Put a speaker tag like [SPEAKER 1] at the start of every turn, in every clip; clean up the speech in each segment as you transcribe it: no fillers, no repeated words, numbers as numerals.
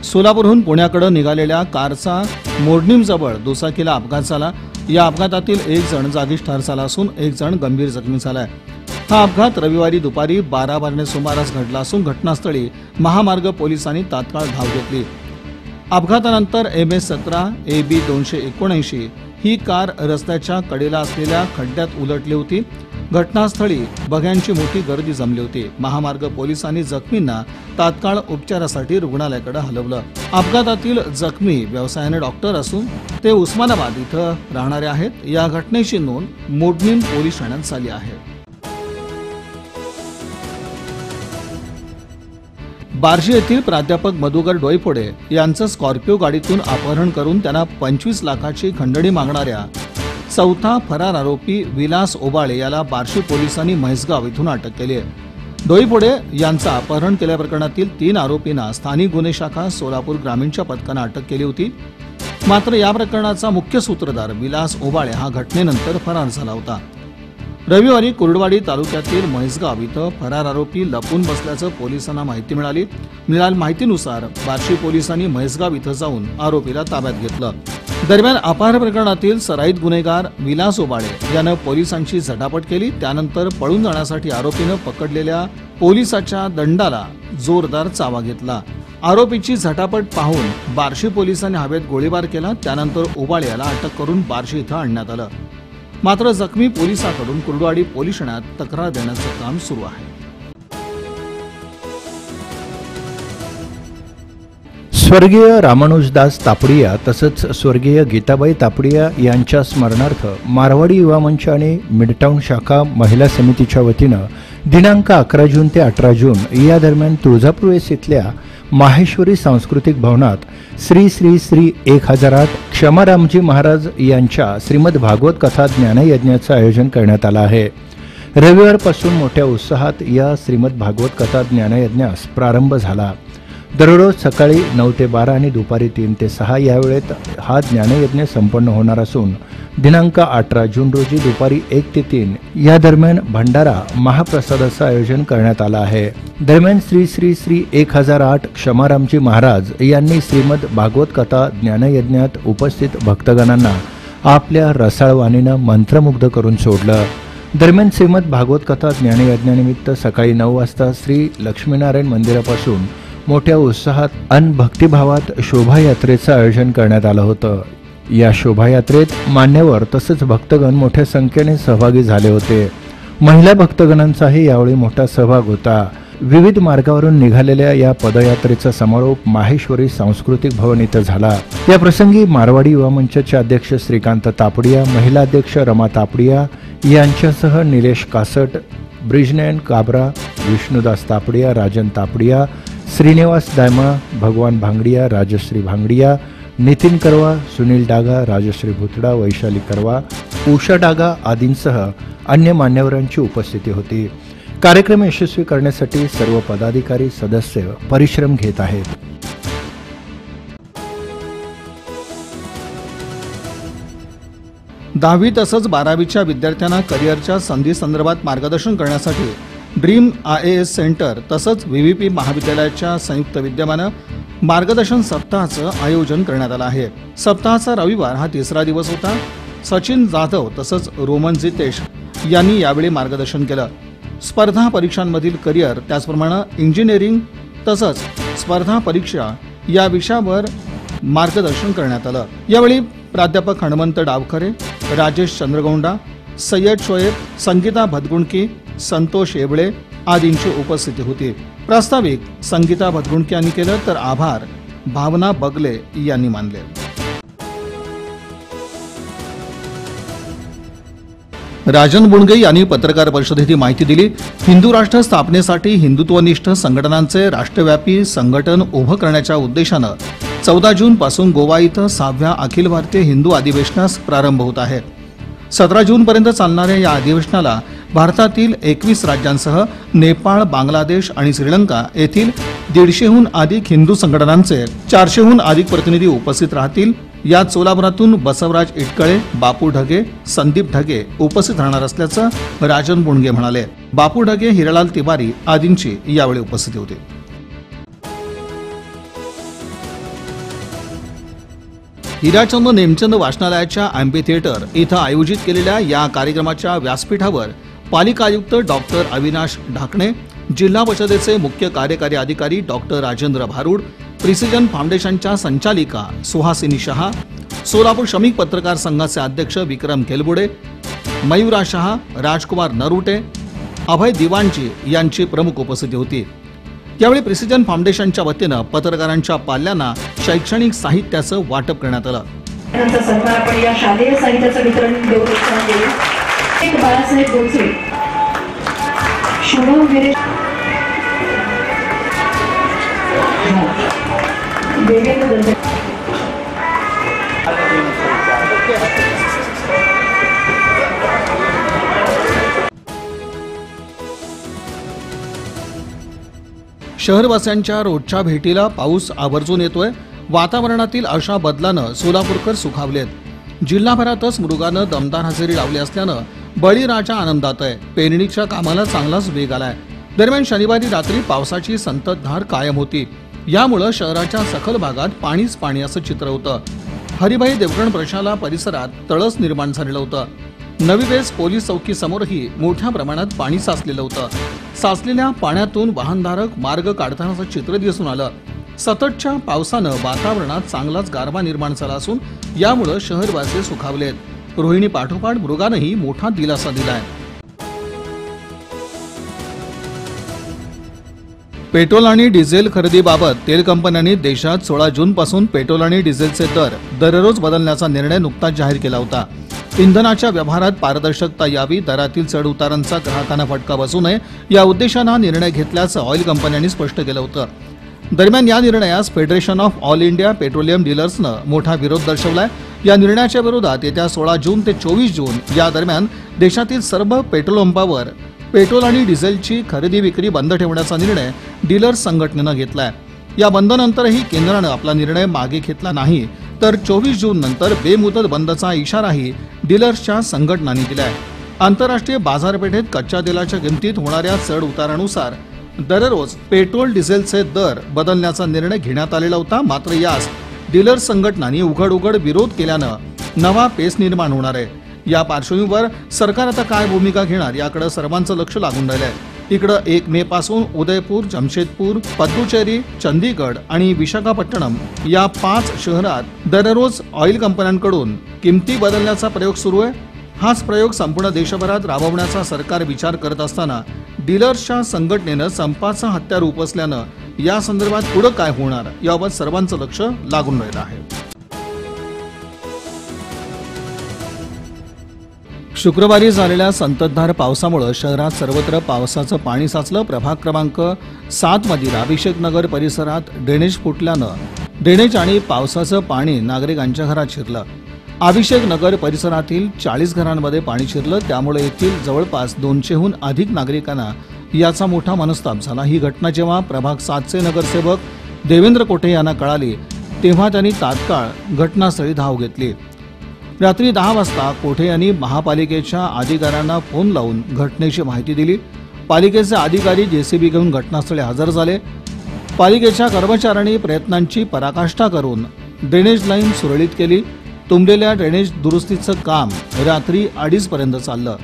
[SPEAKER 1] सोलापूरहून पुण्याकडे निघालेल्या कारचा मोडणीमजवळ दुचाकीला अपघात झाला। या अपघातातील एक जण जागीच ठार झाला असून एक जण गंभीर जखमी झालाय। हा अपघात रविवारी दुपारी 12 वाजण्याच्या सुमारास घडला असून घटनास्थळी महामार्ग पोलिसांनी तात्काळ धाव घेतली। अपघातानंतर MS-17 AB 279 ही कार रस्त्याच्या कडेला असलेल्या खड्ड्यात उलटली होती। घटनास्थळी बघ्यांची मोठी गर्दी जमली होती। महामार्ग पोलिसांनी जखमींना तात्काळ उपचारासाठी रुग्णालयाकडे हलवलं। अपघातातील जखमी व्यवसायाने डॉक्टर असून ते उस्मानाबाद इथं राहणारे आहेत। या घटनेची नोंद मोडणीम पोलीस ठाण्यात झाली आहे। बार्शी येथील प्राध्यापक मधुकर डोईफोडे यांचं स्कॉर्पिओ गाडीतून अपहरण करून त्यांना 25 लाखाची खंडणी मागणाऱ्या चौथा फरार आरोपी विलास ओबाळे याला बार्शी पोलिसांनी म्हैसगाव इथून अटक केली आहे। डोईफोडे यांचं अपहरण केल्या प्रकरणातील 3 आरोपींना स्थानिक गुन्हे शाखा सोलापूर ग्रामीणच्या पथकानं अटक केली होती। मात्र या प्रकरणाचा मुख्य सूत्रधार विलास ओबाळे हा घटनेनंतर फरार झाला होता। रविवारी कुर्डवाडी तालुक्यातील म्हैसगाव इथं फरार आरोपी लपून बसल्याचं पोलिसांना माहिती मिळाली। मिळालेल्या माहितीनुसार बार्शी पोलिसांनी म्हैसगाव इथं जाऊन आरोपीला ताब्यात घेतलं। दरम्यान अपहरण प्रकरणातील सराईत गुन्हेगार विलास ओबाळे यानं पोलिसांची झटापट केली। त्यानंतर पळून जाण्यासाठी आरोपीनं पकडलेल्या पोलिसाच्या दंडाला जोरदार चावा घेतला। आरोपीची झटापट पाहून बार्शी पोलिसांनी हवेत गोळीबार केला। त्यानंतर ओबाळे याला अटक करून बार्शी इथं आणण्यात आलं। मात्र जखमी पोलिसांकडून कुर्डवाडी पोलीस ठाण्यात तक्रार देण्याचं काम सुरू आहे।
[SPEAKER 2] स्वर्गीय रामानुजदास तापडिया तसंच स्वर्गीय गीताबाई तापडिया यांच्या स्मरणार्थ मारवाडी युवा मंच आणि मिडटाऊन शाखा महिला समितीच्या वतीनं दिनांक 11 जून ते 18 जून या दरम्यान तुळजापूर वेस इथल्या माहेश्वरी सांस्कृतिक भवनात श्री श्री श्री 1008 क्षमारामजी महाराज यांच्या श्रीमद भागवत कथा ज्ञानयज्ञाचं आयोजन करण्यात आलं आहे। रविवारपासून मोठ्या उत्साहात या श्रीमद भागवत कथा ज्ञानयज्ञास प्रारंभ झाला। दररोज सकाळी 9 ते 12 आणि दुपारी 3 ते 6 या वेळेत हा ज्ञानयज्ञ संपन्न होणार असून दिनांक 18 जून रोजी दुपारी 1 ते 3 या दरम्यान भंडारा महाप्रसादाचं आयोजन करण्यात आलं आहे। दरम्यान श्री श्री श्री 1008 क्षमारामजी महाराज यांनी श्रीमद भागवत कथा ज्ञानयज्ञात उपस्थित भक्तगणांना आपल्या रसाळ वाणीनं मंत्रमुग्ध करून सोडलं। दरम्यान श्रीमद भागवत कथा ज्ञानयज्ञानिमित्त सकाळी 9 वाजता श्री लक्ष्मीनारायण मंदिरापासून मोठ्या उत्साहात अन भक्तिभावात शोभायात्रेचं आयोजन करण्यात आलं होतं। या शोभायात्रेत मान्यवर तसंच भक्तगण मोठ्या संख्येने सहभागी झाले होते। महिला भक्तगणांचाही यावेळी मोठा सहभाग होता। विविध मार्गावरून निघालेल्या या पदयात्रेचा समारोप माहेश्वरी सांस्कृतिक भवन इथं झाला। या प्रसंगी मारवाडी युवा मंचचे अध्यक्ष श्रीकांत तापडिया, महिला अध्यक्ष रमा तापडिया यांच्यासह निलेश कासट, ब्रिजनयन काबरा, विष्णुदास तापडिया, राजन तापडिया, श्रीनिवास दायमा, भगवान भांगडिया, राजश्री भांगडिया, नितीन करवा, सुनील डागा, राजश्री भुतडा, वैशाली करवा, उषा डागा आदींसह अन्य मान्यवरांची उपस्थिती होती। कार्यक्रम यशस्वी करण्यासाठी सर्व पदाधिकारी सदस्य परिश्रम घेत आहेत।
[SPEAKER 1] 10वी तसंच 12वीच्या विद्यार्थ्यांना करिअरच्या संधी संदर्भात मार्गदर्शन करण्यासाठी ड्रीम IAS सेंटर तसंच VVP महाविद्यालयाच्या संयुक्त विद्यमानं मार्गदर्शन सप्ताहाचं आयोजन करण्यात आलं आहे। सप्ताहाचा रविवार हा 3रा दिवस होता। सचिन जाधव तसंच रोमन जितेश यांनी यावेळी मार्गदर्शन केलं। स्पर्धा परीक्षांमधील करिअर, त्याचप्रमाणे इंजिनिअरिंग तसंच स्पर्धा परीक्षा या विषयावर मार्गदर्शन करण्यात आलं। यावेळी प्राध्यापक हनुमंत डावखरे, राजेश चंद्रगौंडा, सय्यद शोएब, संगीता भदगुणकी, संतोष येबळे आदींची उपस्थिती होती। प्रास्ताविक संगीता भदगुणकी यांनी केलं तर आभार भावना बगले यांनी मानले। राजन बुणगे यांनी पत्रकार परिषदेत ही माहिती दिली। हिंदू राष्ट्र स्थापनेसाठी हिंदुत्वनिष्ठ संघटनांचे राष्ट्रव्यापी संघटन उभं करण्याच्या उद्देशानं 14 जून पासून गोवा इथं 6व्या अखिल भारतीय हिंदू अधिवेशनास प्रारंभ होत आहे। 17 जून पर्यंत चालणाऱ्या या अधिवेशनाला भारतातील 21 राज्यांसह नेपाळ, बांगलादेश आणि श्रीलंका येथील 150हून अधिक हिंदू संघटनांचे 400हून अधिक प्रतिनिधी उपस्थित राहतील। यात सोलापुरातून बसवराज इटकळे, बापू ढगे, संदीप ढगे उपस्थित राहणार असल्याचं राजन बुणगे म्हणाले। बापू ढगे, हिरालाल तिवारी आदींची यावेळी उपस्थिती होती। हिराचंद नेमचंद वाचनालयाच्या अँपी थिएटर इथं आयोजित केलेल्या या कार्यक्रमाच्या व्यासपीठावर पालिका आयुक्त डॉक्टर अविनाश ढाकणे, जिल्हा परिषदेचे मुख्य कार्यकारी अधिकारी डॉक्टर राजेंद्र भारूड, प्रिसिजन फाउंडेशनच्या संचालिका सुहासिनी शहा, सोलापूर श्रमिक पत्रकार संघाचे अध्यक्ष विक्रम केलबुडे, मयुरा शहा, राजकुमार नरुटे, अभय दिवाणजी यांची प्रमुख उपस्थिती होती। यावेळी प्रिसिजन फाउंडेशनच्या वतीनं पत्रकारांच्या पाल्यांना शैक्षणिक साहित्याचं वाटप करण्यात आलं।
[SPEAKER 3] सन्मान आपण या शालेय साहित्याचं वितरण एक बाळासाहेब गोडसे, शुभम गिरीश, देवेंद्र दंडे,
[SPEAKER 1] शहरवासियांच्या रोजच्या भेटीला पाऊस आवर्जून येतोय। वातावरणातील अशा बदलानं सोलापूरकर सुखावलेत। जिल्हाभरातच मृगानं दमदार हजेरी लावली असल्यानं बळीराजा आनंदात आहे। पेरणीच्या कामाला चांगलाच वेग आलाय। दरम्यान शनिवारी रात्री पावसाची संततधार कायम होती। यामुळे शहराच्या सखल भागात पाणीच पाणी असं चित्र होतं। हरिभाई देवगण प्रशाला परिसरात तळस निर्माण झालेलं होतं। नवी वेस पोलीस चौकी समोरही मोठ्या प्रमाणात पाणी साचलेलं होतं। साचलेल्या पाण्यातून वाहनधारक मार्ग काढतानाचं चित्र दिसून आलं। सततच्या पावसानं वातावरणात चांगलाच गारवा निर्माण झाला असून यामुळे शहरवासी सुखावलेत। रोहिणी पाठोपाठ मृगानंही मोठा दिलासा दिलाय। पेट्रोल आणि डिझेल खरेदीबाबत तेल कंपन्यांनी देशात 16 जून पासून पेट्रोल आणि डिझेलचे दर दररोज बदलण्याचा निर्णय नुकताच जाहीर केला होता। इंधनाच्या व्यवहारात पारदर्शकता यावी, दरातील चढ उतारांचा ग्राहकांना फटका बसू नये या उद्देशानं हा निर्णय घेतल्याचं ऑइल कंपन्यांनी स्पष्ट केलं होतं। दरम्यान या निर्णयास federation of all India petroleum डीलर्सनं मोठा विरोध दर्शवलाय। या निर्णयाच्या विरोधात येत्या 16 जून ते 24 जून या दरम्यान देशातील सर्व पेट्रोल पंपावर पेट्रोल आणि डिझेलची खरेदी विक्री बंद ठेवण्याचा निर्णय डीलर्स संघटनेनं घेतलाय। या बंदनंतरही केंद्रानं आपला निर्णय मागे घेतला नाही तर 24 जून नंतर बेमुदत बंदचा इशाराही डीलर्सच्या संघटनांनी दिलाय। आंतरराष्ट्रीय बाजारपेठेत कच्च्या तेलाच्या किमतीत होणाऱ्या चढ उतारानुसार दररोज पेट्रोल डिझेलचे दर बदलण्याचा निर्णय घेण्यात आलेला होता। मात्र यास डीलर्स संघटनांनी उघड विरोध केल्यानं नवा पेच निर्माण होणार आहे। या पार्श्वभूमीवर सरकार आता काय भूमिका घेणार याकडे सर्वांचं लक्ष लागून राहिलंय। इकडं 1 मे पासून उदयपूर, जमशेदपूर, पद्दुचेरी, चंदीगड आणि विशाखापट्टणम या 5 शहरात दररोज ऑइल कंपन्यांकडून किमती बदलण्याचा प्रयोग सुरू आहे। हाच प्रयोग संपूर्ण देशभरात राबवण्याचा सरकार विचार करत असताना डीलर्सच्या संघटनेनं संपाचं हत्यार उपसल्यानं या संदर्भात पुढे काय होणार याबाबत सर्वांचं लक्ष लागून राहिलं आहे। शुक्रवारी झालेल्या संततधार पावसामुळे शहरात सर्वत्र पावसाचं पाणी साचलं। प्रभाग क्रमांक 7 मधील अभिषेक नगर परिसरात ड्रेनेज फुटल्यानं ड्रेनेज आणि पावसाचं पाणी नागरिकांच्या घरात शिरलं। अभिषेक नगर परिसरातील 40 घरांमध्ये पाणी शिरलं। त्यामुळे येथील जवळपास 200हून अधिक नागरिकांना याचा मोठा मनस्ताप झाला। ही घटना जेव्हा प्रभाग 7चे नगरसेवक देवेंद्र कोठे यांना कळाली तेव्हा त्यांनी तात्काळ घटनास्थळी धाव घेतली। रात्री 10 वाजता कोठे यांनी महापालिकेच्या अधिकाऱ्यांना फोन लावून घटनेची माहिती दिली। पालिकेचे अधिकारी जेसीबी घेऊन घटनास्थळी हजर झाले। पालिकेच्या कर्मचाऱ्यांनी प्रयत्नांची पराकाष्ठा करून ड्रेनेज लाईन सुरळीत केली। तुंबलेल्या ड्रेनेज दुरुस्तीचं काम रात्री 2:30 पर्यंत चाललं।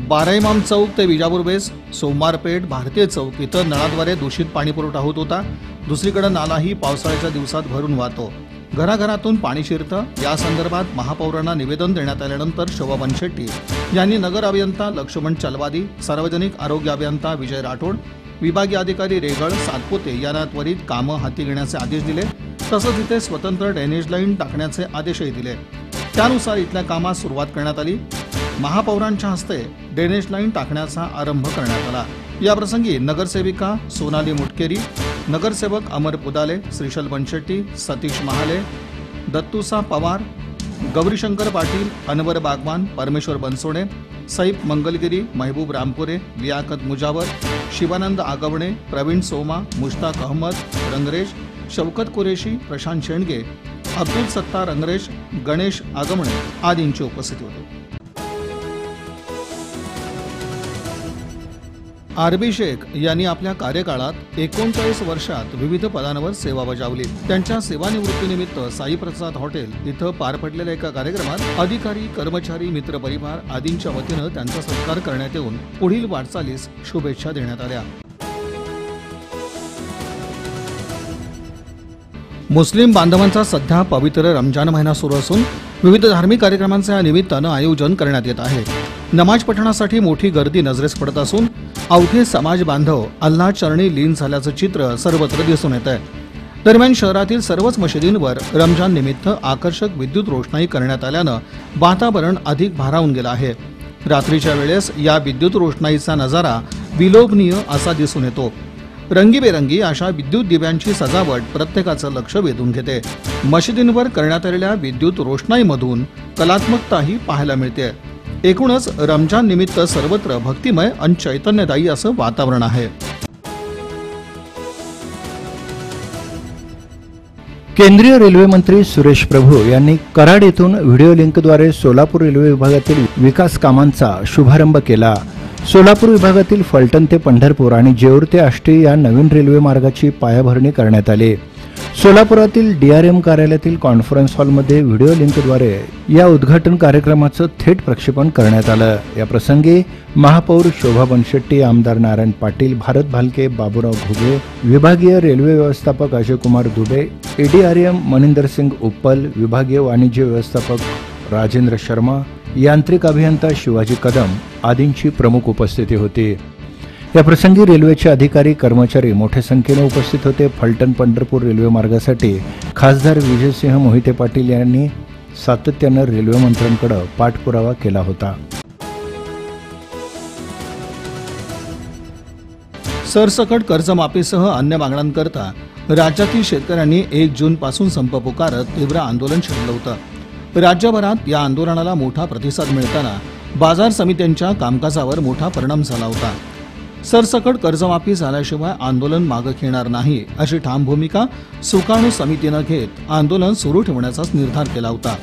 [SPEAKER 1] 12 इमाम चौक ते विजापूर बेस, सोमवारपेठ, भारतीय चौक इथं नळाद्वारे दूषित पाणी पुरवठा होत होता। दुसरीकडे नालाही पावसाळ्याच्या दिवसात भरून वाहतो। घराघरातून पाणी शिरतं। या संदर्भात महापौरांना निवेदन देण्यात आल्यानंतर शोभा बनशेट्टी यांनी नगर अभियंता लक्ष्मण चलवादी, सार्वजनिक आरोग्य अभियंता विजय राठोड, विभागीय अधिकारी रेगळ सातपुते यांना त्वरित कामं हाती घेण्याचे आदेश दिले। तसंच इथे स्वतंत्र ड्रेनेज लाईन टाकण्याचे आदेशही दिले। त्यानुसार इथल्या कामास सुरुवात करण्यात आली। महापौरांच्या हस्ते ड्रेनेज लाईन टाकण्याचा आरंभ करण्यात आला। या प्रसंगी नगरसेविका सोनाली मुटकेरी, नगरसेवक अमर पुदाले, श्रीशल बनशेट्टी, सतीश महाले, दत्तूसा पवार, गौरीशंकर पाटील, अनवर बागवान, परमेश्वर बनसोडे, सईफ मंगलगिरी, महबूब रामपुरे, लियाकत मुजावर, शिवानंद आगवणे, प्रवीण सोमा, मुश्ताक अहमद, रंगरेश, शौकत कुरेशी, प्रशांत शेंडगे, अब्दुल सत्तार रंगरेश, गणेश आगमणे आदींची उपस्थिती होती। आरबी शेख यांनी आपल्या कार्यकाळात 39 वर्षात विविध पदांवर सेवा बजावली. त्यांच्या सेवानिवृत्तीनिमित्त साई प्रसाद हॉटेल इथं पार पडलेल्या एका कार्यक्रमात अधिकारी, कर्मचारी, मित्रपरिवार आदींच्या वतीनं त्यांचा सत्कार करण्यात येऊन पुढील वाटचालीस शुभेच्छा देण्यात आल्या. मुस्लिम बांधवांचा सध्या पवित्र रमजान महिना सुरू असून विविध धार्मिक कार्यक्रमांचे या निमित्तानं आयोजन करण्यात येत आहे. नमाज पठणासाठी मोठी गर्दी नजरेस पडत असून अवघे समाज बांधव अल्लाह चरणी लीन झाल्याचं चित्र सर्वत्र दिसून येत आहे. दरम्यान शहरातील सर्वच मशिदींवर रमजान निमित्त आकर्षक विद्युत रोषणाई करण्यात आल्यानं वातावरण अधिक भारावून गेलं आहे. रात्रीच्या वेळेस या विद्युत रोषणाईचा नजारा विलोभनीय असा दिसून येतो. रंगीबेरंगी अशा विद्युत दिव्यांची सजावट प्रत्येकाचं लक्ष वेधून घेते. मशिदींवर करण्यात आलेल्या विद्युत रोषणाईमधून कलात्मकताही पाहायला मिळते. एकूणच रमजान निमित्त सर्वत्र भक्तिमय आणि चैतन्यदायी असं वातावरण आहे.
[SPEAKER 2] केंद्रीय रेल्वे मंत्री सुरेश प्रभू यांनी कराड येथून व्हिडिओ लिंकद्वारे सोलापूर रेल्वे विभागातील विकास कामांचा शुभारंभ केला. सोलापूर विभागातील फलटण ते पंढरपूर आणि जेऊर ते आष्टी या नवीन रेल्वे मार्गाची पायाभरणी करण्यात आली. सोलापुरातील DRM कार्यालयातील कॉन्फरन्स हॉलमध्ये व्हिडिओ लिंकद्वारे या उद्घाटन कार्यक्रमाचं थेट प्रक्षेपण करण्यात आलं. या प्रसंगी महापौर शोभा बनशेट्टी, आमदार नारायण पाटील, भारत भालके, बाबूराव घुगे, विभागीय रेल्वे व्यवस्थापक अजयकुमार दुबे, ADRM मनिंदर सिंग उप्पल, विभागीय वाणिज्य व्यवस्थापक राजेंद्र शर्मा, यांत्रिक अभियंता शिवाजी कदम आदींची प्रमुख उपस्थिती होती. या प्रसंगी रेल्वेचे अधिकारी, कर्मचारी मोठ्या संख्येने उपस्थित होते. फलटण पंढरपूर रेल्वे मार्गासाठी खासदार विजयसिंह मोहिते पाटील यांनी सातत्यानं रेल्वे मंत्र्यांकडे पाठपुरावा केला होता.
[SPEAKER 1] सरसकट कर्जमाफीसह अन्य मागण्यांकरता राज्यातील शेतकऱ्यांनी 1 जून पासून संप पुकारत तीव्र आंदोलन छेडलं होतं. राज्यभरात या आंदोलनाला मोठा प्रतिसाद मिळताना बाजार समित्यांच्या कामकाजावर मोठा परिणाम झाला होता. सरसकट कर्जमाफी झाल्याशिवाय आंदोलन मागे घेणार नाही अशी ठाम भूमिका सुकाणू समितीनं घेत आंदोलन सुरू ठेवण्याचाच निर्धार केला होता.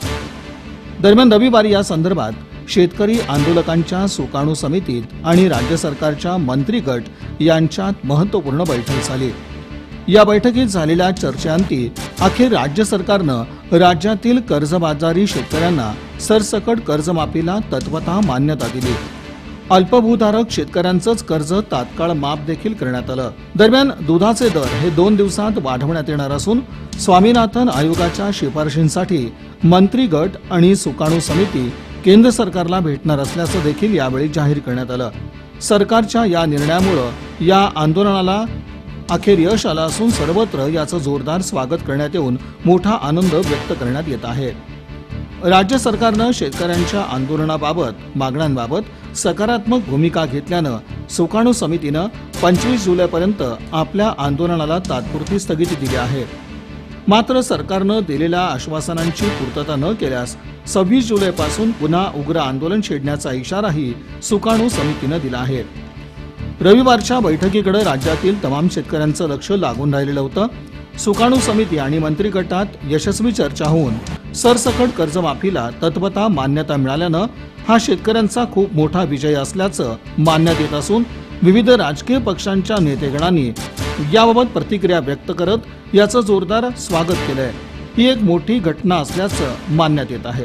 [SPEAKER 1] दरम्यान रविवारी या संदर्भात शेतकरी आंदोलकांच्या सुकाणू समितीत आणि राज्य सरकारच्या मंत्री गट यांच्यात महत्त्वपूर्ण बैठक झाली. या बैठकीत झालेल्या चर्चेअंती अखेर राज्य सरकारनं राज्यातील कर्जबाजारी शेतकऱ्यांना सरसकट कर्जमाफीला तत्वतः मान्यता दिली. अल्पभूधारक शेतकऱ्यांचंच कर्ज तात्काळ माफ देखील करण्यात आलं. दरम्यान दुधाचे दर हे 2 दिवसात वाढवण्यात येणार असून स्वामीनाथन आयोगाच्या शिफारशींसाठी मंत्री गट आणि सुकाणू समिती केंद्र सरकारला भेटणार असल्याचं देखील यावेळी जाहीर करण्यात आलं. सरकारच्या या निर्णयामुळे या आंदोलनाला अखेर यश आलं असून सर्वत्र याचं जोरदार स्वागत करण्यात येऊन मोठा आनंद व्यक्त करण्यात येत आहे. राज्य सरकारनं शेतकऱ्यांच्या आंदोलनाबाबत मागण्यांबाबत सकारात्मक भूमिका घेतल्यानं सुकाणू समितीनं 25 जुलैपर्यंत आपल्या आंदोलनाला तात्पुरती स्थगिती दिली आहे. मात्र सरकारनं दिलेल्या आश्वासनांची पूर्तता न केल्यास 26 जुलैपासून पुन्हा उग्र आंदोलन छेडण्याचा इशाराही सुकाणू समितीनं दिला आहे. रविवारच्या बैठकीकडे राज्यातील तमाम शेतकऱ्यांचं लक्ष लागून राहिलेलं होतं. सुकाणू समिती आणि मंत्री गटात यशस्वी चर्चा होऊन सरसकट कर्जमाफीला तत्वतः मान्यता मिळाल्यानं हा शेतकऱ्यांचा खूप मोठा विजय असल्याचं मानण्यात येत असून विविध राजकीय पक्षांच्या नेतेगणांनी याबाबत प्रतिक्रिया व्यक्त करत याचं जोरदार स्वागत केलंय. ही एक मोठी घटना असल्याचं मानण्यात येत आहे.